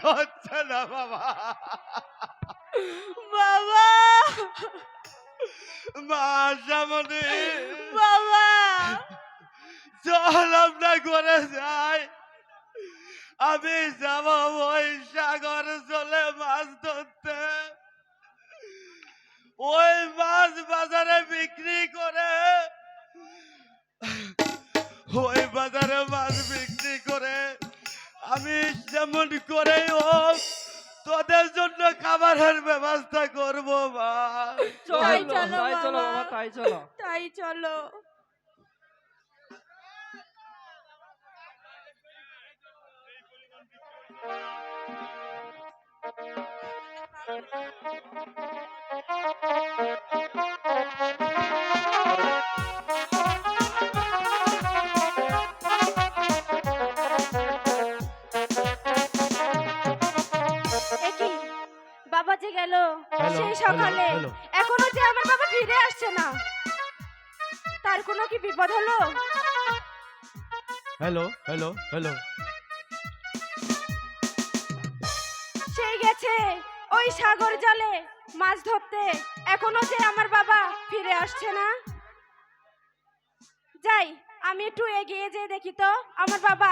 হচ্ছে না বাবা। বাবা মা সামনে বাবা চল আমরা করে যাই। আমি যাব ওই সাগর জলে মাছ ধরতে। ওই মাছ বাজারে বিক্রি করে, ওই বাজারে মাছ বিক্রি করে আমি যেমন করেই হোক তোদের জন্য খাবারের ব্যবস্থা করব মা। তাই চলো তাই চলো বাবা, বাবা, তাই চলো। তাই চলো। একি বাবা যে গেল সেই সকালে, এখনো যে আমার বাবা ফিরে আসছে না, তার কোনো কি বিপদ হলো? Hello hello hello. সেই গেছে ওই সাগর জলে মাছ ধরতে, এখনো যে আমার বাবা ফিরে আসছে না। যাই, আমি একটু এগিয়ে যেয়ে দেখি তো আমার বাবা